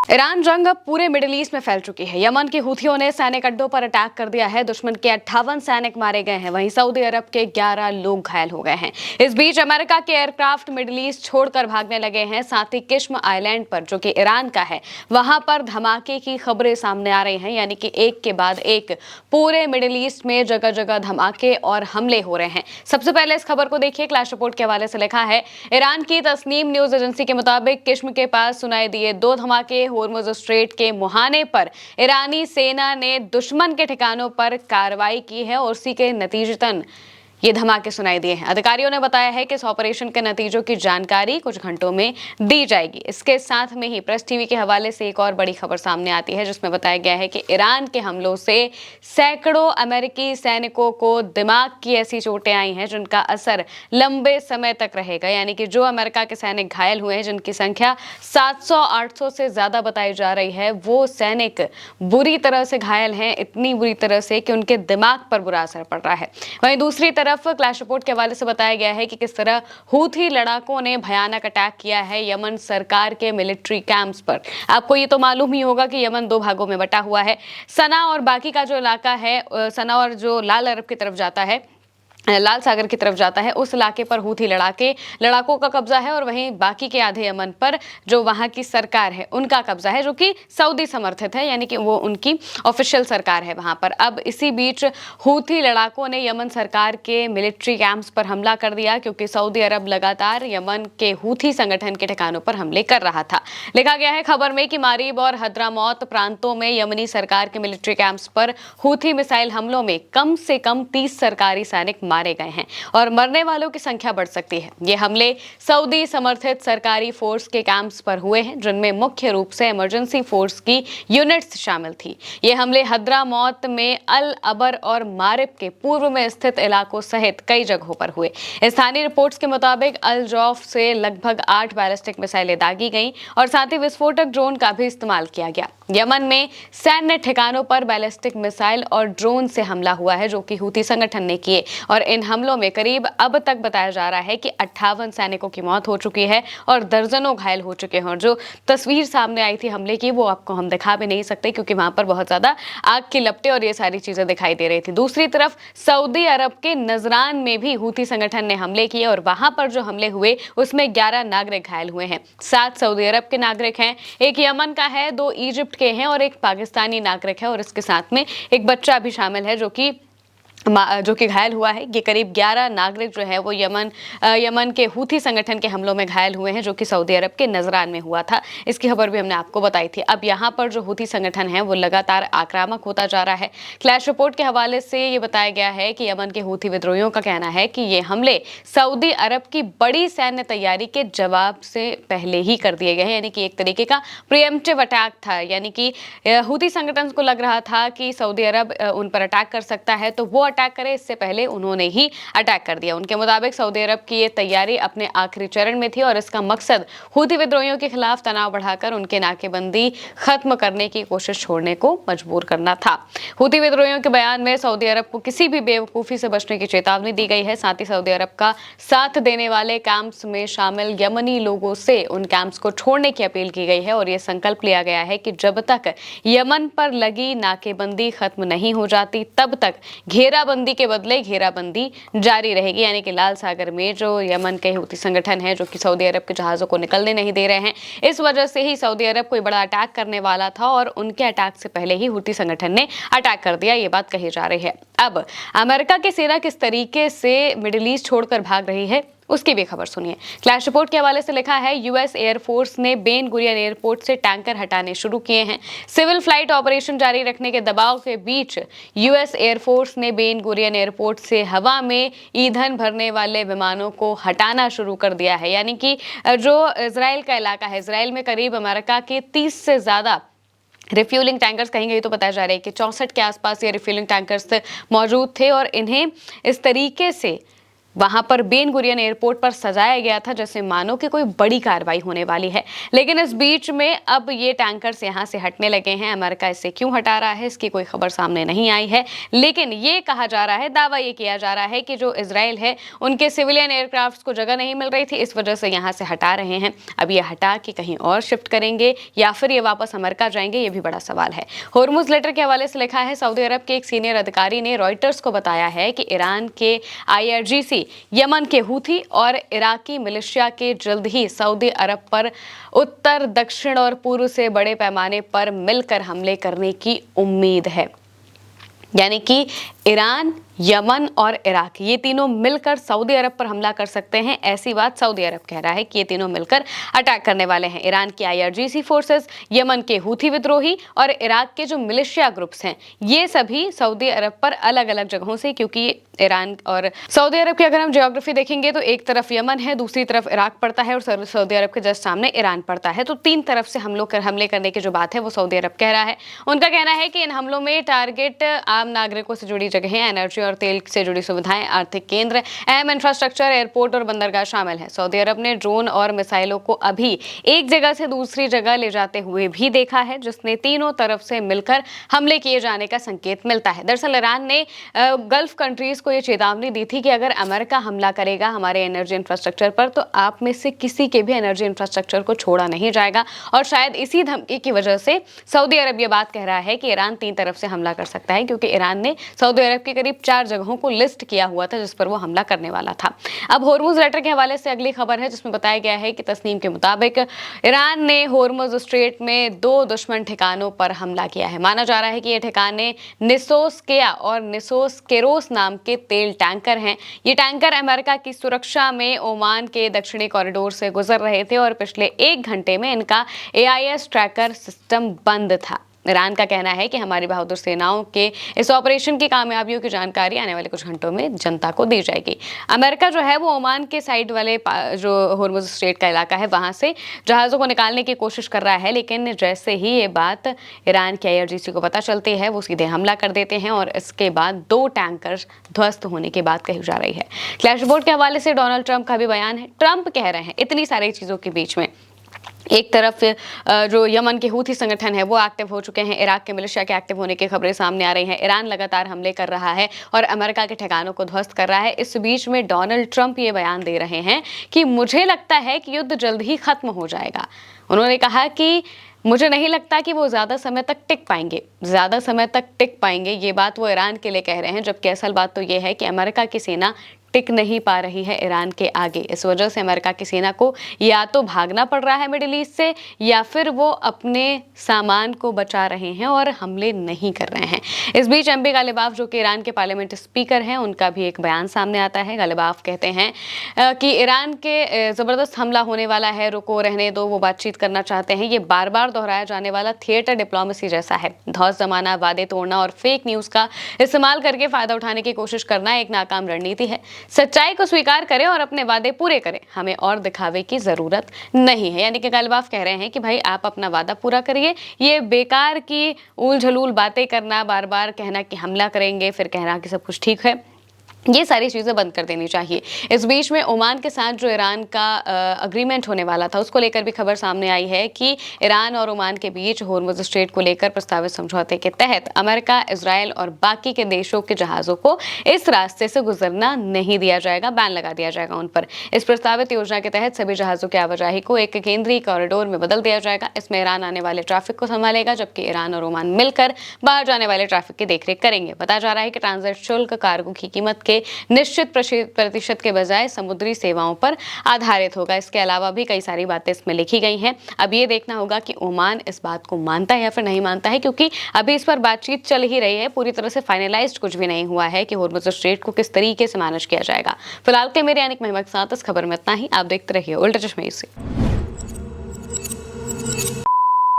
Iran जंग अब पूरे मिडिल ईस्ट में फैल चुकी है। यमन के हूथियों ने सैनिक अड्डों पर अटैक कर दिया है। दुश्मन के 58 सैनिक मारे गए हैं। वहीं सऊदी अरब के 11 लोग घायल हो गए हैं। इस बीच अमेरिका के एयरक्राफ्ट मिडिल ईस्ट छोड़कर भागने लगे हैं। साथ ही किश्म आइलैंड पर, जो कि ईरान का है, वहां पर धमाके की खबरें सामने आ रही हैं। यानी कि एक के बाद एक पूरे मिडिल ईस्ट में जगह जगह धमाके और हमले हो रहे हैं। सबसे पहले इस खबर को देखिए। क्लैश रिपोर्ट के हवाले से लिखा है, ईरान की तस्नीम न्यूज एजेंसी के मुताबिक किश्म के पास सुनाई दिए 2 धमाके। होर्मुज स्ट्रेट के मुहाने पर ईरानी सेना ने दुश्मन के ठिकानों पर कार्रवाई की है और उसी के नतीजतन ये धमाके सुनाई दिए हैं। अधिकारियों ने बताया है कि इस ऑपरेशन के नतीजों की जानकारी कुछ घंटों में दी जाएगी। इसके साथ में ही प्रेस टीवी के हवाले से एक और बड़ी खबर सामने आती है, जिसमें बताया गया है कि ईरान के हमलों से सैकड़ों अमेरिकी सैनिकों को दिमाग की ऐसी चोटें आई हैं जिनका असर लंबे समय तक रहेगा। यानी कि जो अमेरिका के सैनिक घायल हुए हैं, जिनकी संख्या 700-800 से ज्यादा बताई जा रही है, वो सैनिक बुरी तरह से घायल हैं, इतनी बुरी तरह से कि उनके दिमाग पर बुरा असर पड़ रहा है। वहीं दूसरी तरफ क्लैश रिपोर्ट के हवाले से बताया गया है कि किस तरह हूथी लड़ाकों ने भयानक अटैक किया है यमन सरकार के मिलिट्री कैंप्स पर। आपको ये तो मालूम ही होगा कि यमन 2 भागों में बटा हुआ है। सना और बाकी का जो इलाका है, सना और जो लाल अरब की तरफ जाता है, लाल सागर की तरफ जाता है, उस इलाके पर हूथी लड़ाकों का कब्जा है और वहीं बाकी के आधे यमन पर जो वहां की सरकार है उनका कब्जा है, जो कि सऊदी समर्थित है। यानी कि वो उनकी ऑफिशियल सरकार है वहां पर। अब इसी बीच हूथी लड़ाकों ने यमन सरकार के मिलिट्री कैंप्स पर हमला कर दिया, क्योंकि सऊदी अरब लगातार यमन के हूथी संगठन के ठिकानों पर हमले कर रहा था। लिखा गया है खबर में कि मारीब और हद्रामौत प्रांतों में यमनी सरकार के मिलिट्री कैंप्स पर हूथी मिसाइल हमलों में कम से कम 30 सरकारी सैनिक मारे गए हैं और मरने वालों की संख्या बढ़ सकती है। ये हमले सऊदी समर्थित सरकारी फोर्स के कैंप्स पर हुए हैं, जिनमें मुख्य रूप से इमरजेंसी फोर्स की यूनिट्स शामिल थी। ये हमले हद्रामौत में अल अबर और मारिब के पूर्व में स्थित इलाकों सहित कई जगहों पर हुए। स्थानीय रिपोर्ट्स के मुताबिक अल जौफ से लगभग 8 बैलिस्टिक मिसाइलें दागी गईं और साथ ही विस्फोटक ड्रोन का भी इस्तेमाल किया गया। यमन में सैन्य ठिकानों पर बैलिस्टिक मिसाइल और ड्रोन से हमला हुआ है, जो कि हूथी संगठन ने किए, और इन हमलों में करीब अब तक बताया जा रहा है कि 58 सैनिकों की मौत हो चुकी है और दर्जनों घायल हो चुके हैं। और जो तस्वीर सामने आई थी हमले की, वो आपको हम दिखा भी नहीं सकते, क्योंकि वहां पर बहुत ज्यादा आग की लपटें और ये सारी चीजें दिखाई दे रही थी। दूसरी तरफ सऊदी अरब के नजरान में भी हूथी संगठन ने हमले किए और वहां पर जो हमले हुए उसमें 11 नागरिक घायल हुए हैं। 7 सऊदी अरब के नागरिक हैं, एक यमन का है, 2 इजिप्ट के हैं और एक पाकिस्तानी नागरिक है, और इसके साथ में एक बच्चा भी शामिल है जो कि घायल हुआ है। ये करीब 11 नागरिक जो है वो यमन के हूथी संगठन के हमलों में घायल हुए हैं, जो कि सऊदी अरब के नजरान में हुआ था। इसकी खबर भी हमने आपको बताई थी। अब यहाँ पर जो हूथी संगठन है वो लगातार आक्रामक होता जा रहा है। क्लैश रिपोर्ट के हवाले से ये बताया गया है कि यमन के हूथी विद्रोहियों का कहना है कि ये हमले सऊदी अरब की बड़ी सैन्य तैयारी के जवाब से पहले ही कर दिए गए हैं। यानी कि एक तरीके का प्रिएम्प्टिव अटैक था। यानी कि हूथी संगठन को लग रहा था कि सऊदी अरब उन पर अटैक कर सकता है, तो वो अटैक करे, इससे पहले उन्होंने ही अटैक कर दिया। उनके मुताबिक सऊदी अरब की ये तैयारी अपने आखिरी चरण में थी और इसका मकसद हूथी विद्रोहियों के खिलाफ तनाव बढ़ाकर उनके नाकेबंदी खत्म करने की कोशिश छोड़ने को मजबूर करना था। हूथी विद्रोहियों के बयान में सऊदी अरब को किसी भी बेवकूफी से बचने की चेतावनी दी गई है। साथ ही सऊदी अरब का साथ देने वाले कैंप्स में शामिल यमनी लोगों से उन कैंप्स को छोड़ने की अपील की गई है और यह संकल्प लिया गया है कि जब तक यमन पर लगी नाकेबंदी खत्म नहीं हो जाती, तब तक घेराबंदी के बदले घेराबंदी जारी रहेगी। यानी कि लाल सागर में जो यमन के हूथी संगठन है, जो कि सऊदी अरब के जहाजों को निकलने नहीं दे रहे हैं, इस वजह से ही सऊदी अरब कोई बड़ा अटैक करने वाला था और उनके अटैक से पहले ही हूथी संगठन ने अटैक कर दिया। ये बात कही जा रही है। अब अमेरिका की सेना किस तरीके से मिडिल ईस्ट छोड़कर भाग रही है, उसकी भी खबर सुनिए। क्लैश रिपोर्ट के हवाले से लिखा है, यूएस एयरफोर्स ने बेन गुरियन एयरपोर्ट से टैंकर हटाने शुरू किए हैं। सिविल फ्लाइट ऑपरेशन जारी रखने के दबाव के बीच यूएस एयरफोर्स ने बेन गुरियन एयरपोर्ट से हवा में ईंधन भरने वाले विमानों को हटाना शुरू कर दिया है। यानी कि जो इजराइल का इलाका है, इजराइल में करीब अमेरिका के 30 से ज्यादा रिफ्यूलिंग टैंकर्स, कहीं कहीं तो बताया जा रहा है कि 64 के आसपास ये रिफ्यूलिंग टैंकर्स मौजूद थे और इन्हें इस तरीके से वहां पर बेन गुरियन एयरपोर्ट पर सजाया गया था जैसे मानो कि कोई बड़ी कार्रवाई होने वाली है। लेकिन इस बीच में अब ये टैंकर्स यहां से हटने लगे हैं। अमेरिका इससे क्यों हटा रहा है, इसकी कोई खबर सामने नहीं आई है, लेकिन ये कहा जा रहा है, दावा ये किया जा रहा है कि जो इजराइल है उनके सिविलियन एयरक्राफ्ट को जगह नहीं मिल रही थी, इस वजह से यहां से हटा रहे हैं। अब ये हटा के कहीं और शिफ्ट करेंगे या फिर ये वापस अमेरिका जाएंगे, ये भी बड़ा सवाल है। होर्मुज लेटर के हवाले से लिखा है, सऊदी अरब के एक सीनियर अधिकारी ने रॉयटर्स को बताया है कि ईरान के IRGC, यमन के हूथी और इराकी मिलिशिया के जल्द ही सऊदी अरब पर उत्तर, दक्षिण और पूर्व से बड़े पैमाने पर मिलकर हमले करने की उम्मीद है। यानी कि ईरान, यमन और इराक ये तीनों मिलकर सऊदी अरब पर हमला कर सकते हैं, ऐसी बात सऊदी अरब कह रहा है कि ये तीनों मिलकर अटैक करने वाले हैं। ईरान की IRGC फोर्सेस, यमन के हूथी विद्रोही और इराक के जो मिलिशिया ग्रुप्स हैं, ये सभी सऊदी अरब पर अलग अलग जगहों से, क्योंकि ईरान और सऊदी अरब की अगर हम ज्योग्राफी देखेंगे तो एक तरफ यमन है, दूसरी तरफ इराक पड़ता है और सऊदी अरब के जस्ट सामने ईरान पड़ता है। तो तीन तरफ से हमले करने की जो बात है वो सऊदी अरब कह रहा है। उनका कहना है कि इन हमलों में टारगेट आम नागरिकों से जुड़ी जगहें, एनर्जी और तेल से जुड़ी सुविधाएं, आर्थिक केंद्र, अहम इंफ्रास्ट्रक्चर, एयरपोर्ट और बंदरगाह शामिल है। सऊदी अरब ने ड्रोन और मिसाइलों को अभी एक जगह से दूसरी जगह ले जाते हुए भी देखा है, जिसने तीनों तरफ से मिलकर हमले किए जाने का संकेत मिलता है। दरअसल ईरान ने गल्फ कंट्रीज को यह चेतावनी दी थी कि अगर अमेरिका हमला करेगा हमारे एनर्जी इंफ्रास्ट्रक्चर पर तो आप में से किसी के भी एनर्जी इंफ्रास्ट्रक्चर को छोड़ा नहीं जाएगा। और शायद इसी धमकी की वजह से सऊदी अरब ये बात कह रहा है कि ईरान तीन तरफ से हमला कर सकता है, क्योंकि ईरान ने सऊदी अरब की करीब 4 जगहों को लिस्ट किया हुआ था जिस पर वो हमला करने वाला था। अब होर्मुज लेटर के हवाले से अगली खबर है जिसमें बताया गया है कि तस्नीम के मुताबिक ईरान ने होर्मुज स्ट्रेट में 2 दुश्मन ठिकानों पर हमला किया है। माना जा रहा है कि ये ठिकाने निसोसकेया और निसोसकेरोस नाम के तेल टैंकर हैं। ये टैंकर अमेरिका की सुरक्षा में ओमान के दक्षिणी कॉरिडोर से गुजर रहे थे और पिछले 1 घंटे में इनका AIS ट्रैकर सिस्टम बंद था। ईरान का कहना है कि हमारी बहादुर सेनाओं के इस ऑपरेशन की कामयाबियों की जानकारी आने वाले कुछ घंटों में जनता को दी जाएगी। अमेरिका जो है वो ओमान के साइड वाले जो होर्मुज स्ट्रेट का इलाका है वहां से जहाज़ों को निकालने की कोशिश कर रहा है, लेकिन जैसे ही ये बात ईरान के IRGC को पता चलती है वो सीधे हमला कर देते हैं और इसके बाद 2 टैंकर ध्वस्त होने की बात कही जा रही है। क्लैश रिपोर्ट के हवाले से डोनाल्ड ट्रंप का भी बयान है। ट्रंप कह रहे हैं इतनी सारी चीज़ों के बीच में, एक तरफ जो यमन के हूथी संगठन है वो एक्टिव हो चुके हैं, इराक के मिलिशिया के एक्टिव होने की खबरें सामने आ रही हैं, ईरान लगातार हमले कर रहा है और अमेरिका के ठिकानों को ध्वस्त कर रहा है। इस बीच में डोनाल्ड ट्रंप ये बयान दे रहे हैं कि मुझे लगता है कि युद्ध जल्द ही खत्म हो जाएगा। उन्होंने कहा कि मुझे नहीं लगता कि वो ज़्यादा समय तक टिक पाएंगे। ये बात वो ईरान के लिए कह रहे हैं, जबकि असल बात तो ये है कि अमेरिका की सेना टिक नहीं पा रही है ईरान के आगे। इस वजह से अमेरिका की सेना को या तो भागना पड़ रहा है मिडिल ईस्ट से, या फिर वो अपने सामान को बचा रहे हैं और हमले नहीं कर रहे हैं। इस बीच MB गालिबाफ जो कि ईरान के पार्लियामेंट स्पीकर हैं, उनका भी एक बयान सामने आता है। गालिबाफ कहते हैं कि ईरान के ज़बरदस्त हमला होने वाला है, रुको, रहने दो, वो बातचीत करना चाहते हैं। ये बार बार दोहराया जाने वाला थिएटर डिप्लोमेसी जैसा है। धौस जमाना, वादे तोड़ना और फेक न्यूज़ का इस्तेमाल करके फ़ायदा उठाने की कोशिश करना एक नाकाम रणनीति है। सच्चाई को स्वीकार करें और अपने वादे पूरे करें, हमें और दिखावे की जरूरत नहीं है। यानी कि गालिबाफ कह रहे हैं कि भाई आप अपना वादा पूरा करिए, ये बेकार की उल झलूल बातें करना, बार बार कहना कि हमला करेंगे फिर कहना कि सब कुछ ठीक है, ये सारी चीज़ें बंद कर देनी चाहिए। इस बीच में ओमान के साथ जो ईरान का अग्रीमेंट होने वाला था उसको लेकर भी खबर सामने आई है कि ईरान और ओमान के बीच होर्मुज स्ट्रेट को लेकर प्रस्तावित समझौते के तहत अमेरिका, इजराइल और बाकी के देशों के जहाज़ों को इस रास्ते से गुजरना नहीं दिया जाएगा, बैन लगा दिया जाएगा उन पर। इस प्रस्तावित योजना के तहत सभी जहाज़ों की आवाजाही को एक केंद्रीय कॉरिडोर में बदल दिया जाएगा। इसमें ईरान आने वाले ट्रैफिक को संभालेगा, जबकि ईरान और ओमान मिलकर बाहर जाने वाले ट्रैफिक की देखरेख करेंगे। बताया जा रहा है कि ट्रांजिट शुल्क कार्गो की कीमत के निश्चित प्रतिशत के बजाय समुद्री सेवाओं पर आधारित होगा। इसके अलावा भी कई सारी बातें इसमें लिखी गई हैं। अब ये देखना होगा कि ओमान इस बात को मानता है या फिर नहीं मानता है, क्योंकि अभी इस पर बातचीत चल ही रही है, पूरी तरह से फाइनलाइज्ड कुछ भी नहीं हुआ है कि होर्मुज स्ट्रेट को किस तरीके से मैनेज किया जाएगा। फिलहाल के मेरे यानी महमद के साथ इस खबर में इतना ही। आप देखते रहिए उल्टा चश्मे से।